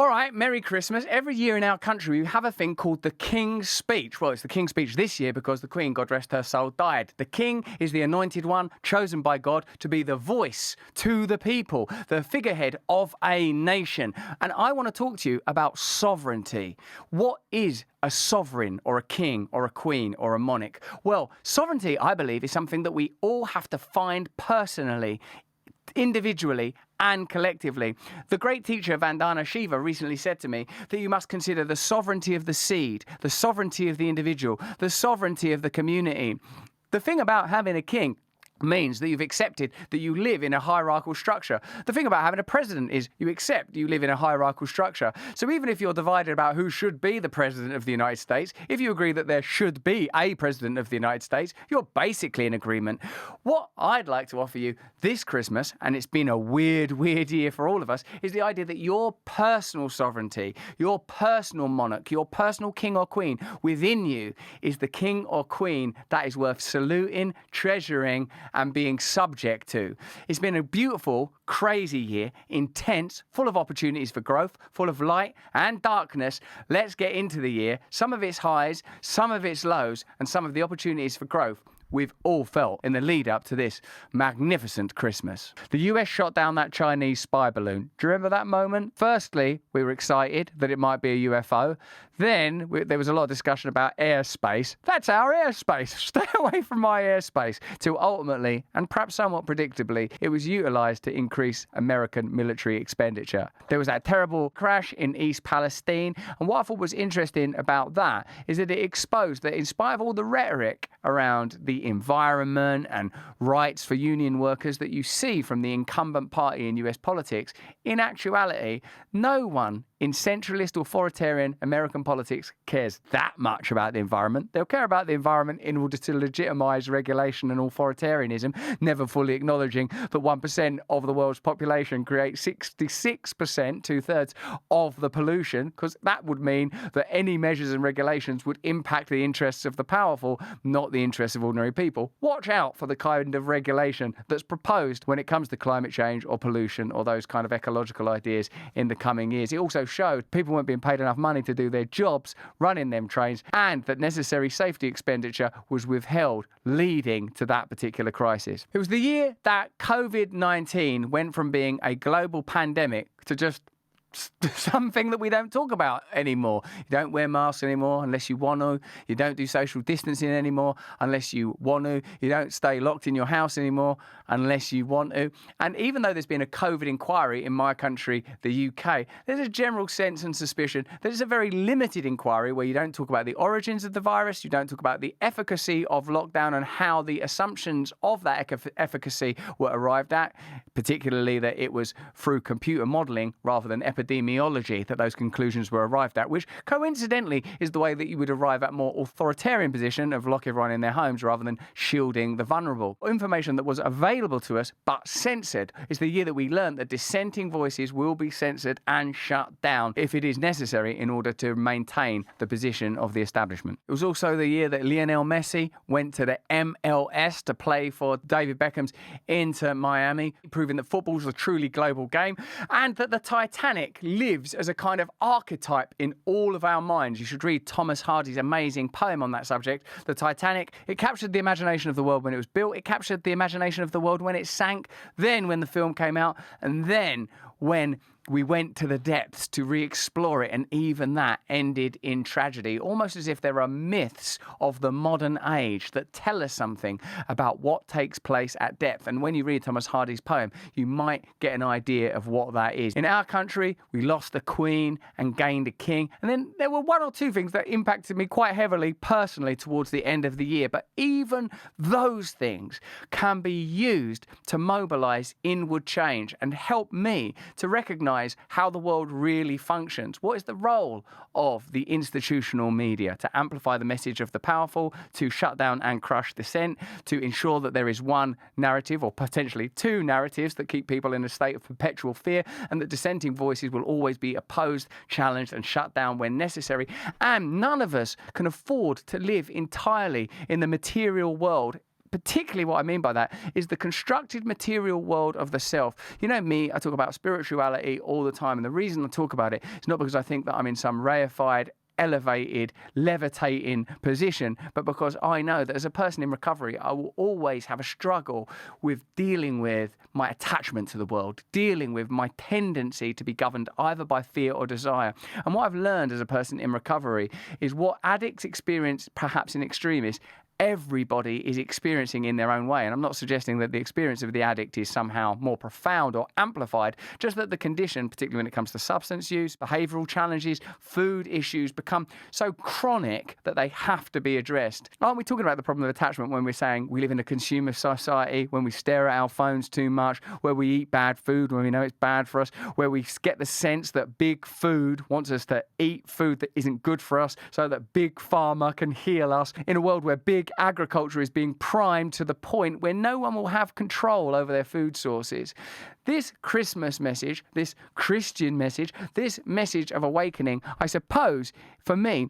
All right, Merry Christmas. Every year in our country, we have a thing called the King's Speech. Well, it's the King's Speech this year because the Queen, God rest her soul, died. The King is the anointed one, chosen by God to be the voice to the people, the figurehead of a nation. And I want to talk to you about sovereignty. What is a sovereign or a king or a queen or a monarch? Well, sovereignty, I believe, is something that we all have to find personally, individually and collectively. The great teacher Vandana Shiva recently said to me that you must consider the sovereignty of the seed, the sovereignty of the individual, the sovereignty of the community. The thing about having a king means that you've accepted that you live in a hierarchical structure. The thing about having a president is you accept you live in a hierarchical structure. So even if you're divided about who should be the president of the United States, if you agree that there should be a president of the United States, you're basically in agreement. What I'd like to offer you this Christmas, and it's been a weird year for all of us, is the idea that your personal sovereignty, your personal monarch, your personal king or queen within you is the king or queen that is worth saluting, treasuring, and being subject to. It's been a beautiful, crazy year, intense, full of opportunities for growth, full of light and darkness. Let's get into the year, some of its highs, some of its lows, and some of the opportunities for growth we've all felt in the lead up to this magnificent Christmas. The US shot down that Chinese spy balloon. Do you remember that moment? Firstly, we were excited that it might be a UFO. Then there was a lot of discussion about airspace. That's our airspace. Stay away from my airspace. Till ultimately, and perhaps somewhat predictably, it was utilised to increase American military expenditure. There was that terrible crash in East Palestine. And what I thought was interesting about that is that it exposed that in spite of all the rhetoric around the environment and rights for union workers that you see from the incumbent party in US politics, in actuality, no one in centralist authoritarian American politics cares that much about the environment. They'll care about the environment in order to legitimise regulation and authoritarianism, never fully acknowledging that 1% of the world's population creates 66%, two-thirds, of the pollution, because that would mean that any measures and regulations would impact the interests of the powerful, not the interests of ordinary people. Watch out for the kind of regulation that's proposed when it comes to climate change or pollution or those kind of ecological ideas in the coming years. It also showed people weren't being paid enough money to do their jobs running them trains, and that necessary safety expenditure was withheld, leading to that particular crisis. It was the year that COVID-19 went from being a global pandemic to just something that we don't talk about anymore. You don't wear masks anymore unless you want to. You don't do social distancing anymore unless you want to. You don't stay locked in your house anymore unless you want to. And even though there's been a COVID inquiry in my country, the UK, there's a general sense and suspicion that it's a very limited inquiry where you don't talk about the origins of the virus, you don't talk about the efficacy of lockdown and how the assumptions of that efficacy were arrived at, particularly that it was through computer modelling rather than epidemiology that those conclusions were arrived at, which coincidentally is the way that you would arrive at more authoritarian position of lock everyone in their homes rather than shielding the vulnerable. Information that was available to us but censored. Is the year that we learned that dissenting voices will be censored and shut down if it is necessary in order to maintain the position of the establishment. It was also the year that Lionel Messi went to the MLS to play for David Beckham's Inter Miami, proving that football is a truly global game, and that the Titanic lives as a kind of archetype in all of our minds. You should read Thomas Hardy's amazing poem on that subject. The Titanic, it captured the imagination of the world when it was built, it captured the imagination of the world when it sank, then when the film came out, and then when we went to the depths to re-explore it, and even that ended in tragedy, almost as if there are myths of the modern age that tell us something about what takes place at depth. And when you read Thomas Hardy's poem, you might get an idea of what that is. In our country, we lost the Queen and gained a king. And then there were one or two things that impacted me quite heavily personally towards the end of the year. But even those things can be used to mobilise inward change and help me to recognise how the world really functions. What is the role of the institutional media? To amplify the message of the powerful, to shut down and crush dissent, to ensure that there is one narrative or potentially two narratives that keep people in a state of perpetual fear, and that dissenting voices will always be opposed, challenged and shut down when necessary. And none of us can afford to live entirely in the material world particularly what I mean by that is the constructed material world of the self. You know me, I talk about spirituality all the time. And the reason I talk about it is not because I think that I'm in some reified, elevated, levitating position, but because I know that as a person in recovery, I will always have a struggle with dealing with my attachment to the world, dealing with my tendency to be governed either by fear or desire. And what I've learned as a person in recovery is what addicts experience, perhaps in extremis, everybody is experiencing in their own way. And I'm not suggesting that the experience of the addict is somehow more profound or amplified, just that the condition, particularly when it comes to substance use, behavioural challenges, food issues, become so chronic that they have to be addressed. Aren't we talking about the problem of attachment when we're saying we live in a consumer society, when we stare at our phones too much, where we eat bad food when we know it's bad for us, where we get the sense that big food wants us to eat food that isn't good for us so that big pharma can heal us, in a world where big agriculture is being primed to the point where no one will have control over their food sources. This Christmas message, this Christian message, this message of awakening, I suppose, for me,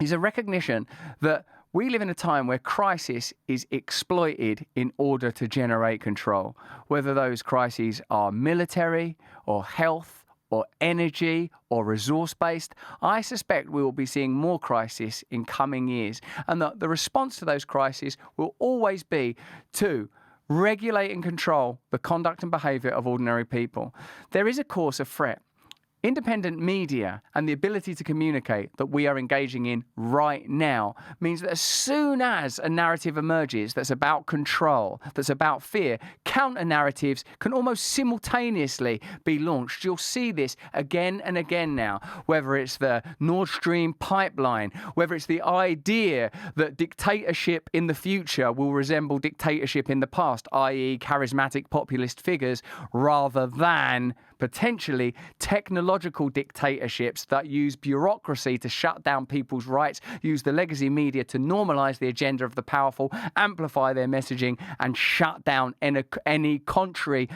is a recognition that we live in a time where crisis is exploited in order to generate control, whether those crises are military or health or energy or resource-based. I suspect we will be seeing more crisis in coming years, and that the response to those crises will always be to regulate and control the conduct and behaviour of ordinary people. There is, of course, a threat. Independent media and the ability to communicate that we are engaging in right now means that as soon as a narrative emerges that's about control, that's about fear, counter-narratives can almost simultaneously be launched. You'll see this again and again now, whether it's the Nord Stream pipeline, whether it's the idea that dictatorship in the future will resemble dictatorship in the past, i.e. charismatic populist figures, rather than potentially technological dictatorships that use bureaucracy to shut down people's rights, use the legacy media to normalise the agenda of the powerful, amplify their messaging, and shut down any contrary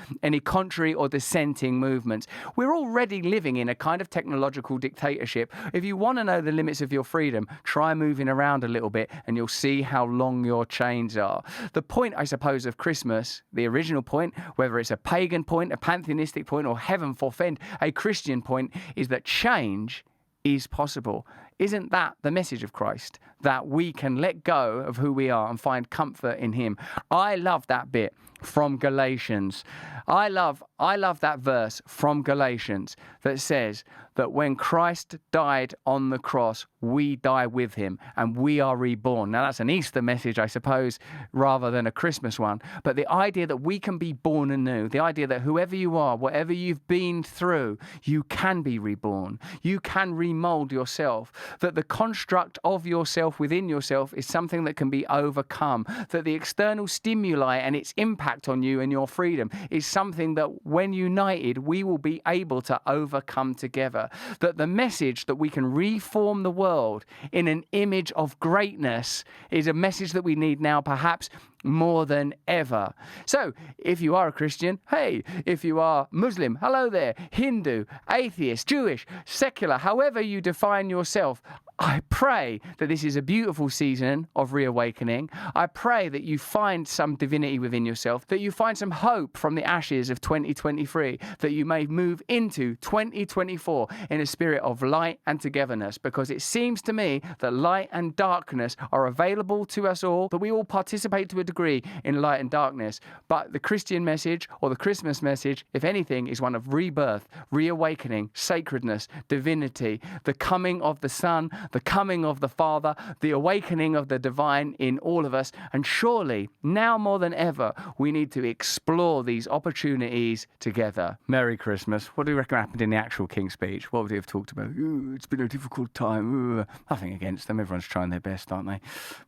or dissenting movements. We're already living in a kind of technological dictatorship. If you want to know the limits of your freedom, try moving around a little bit and you'll see how long your chains are. The point, I suppose, of Christmas, the original point, whether it's a pagan point, a pantheistic point, or heaven forfend, a Christian point, is that change is possible. Isn't that the message of Christ? That we can let go of who we are and find comfort in him. I love that bit from Galatians. I love that verse from Galatians that says that when Christ died on the cross, we die with him and we are reborn. Now that's an Easter message, I suppose, rather than a Christmas one. But the idea that we can be born anew, the idea that whoever you are, whatever you've been through, you can be reborn. You can remold yourself. That the construct of yourself within yourself is something that can be overcome. That the external stimuli and its impact on you and your freedom is something that when united, we will be able to overcome together. That the message that we can reform the world in an image of greatness is a message that we need now, perhaps more than ever. So, if you are a Christian, hey, if you are Muslim, hello there, Hindu, atheist, Jewish, secular, however you define yourself, I pray that this is a beautiful season of reawakening. I pray that you find some divinity within yourself, that you find some hope from the ashes of 2023, that you may move into 2024 in a spirit of light and togetherness, because it seems to me that light and darkness are available to us all, that we all participate to a degree in light and darkness. But the Christian message, or the Christmas message, if anything, is one of rebirth, reawakening, sacredness, divinity, the coming of the Son, the coming of the Father, the awakening of the divine in all of us. And surely, now more than ever, we need to explore these opportunities together. Merry Christmas. What do you reckon happened in the actual King's speech? What would he have talked about? It's been a difficult time. Nothing against them. Everyone's trying their best, aren't they?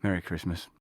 Merry Christmas.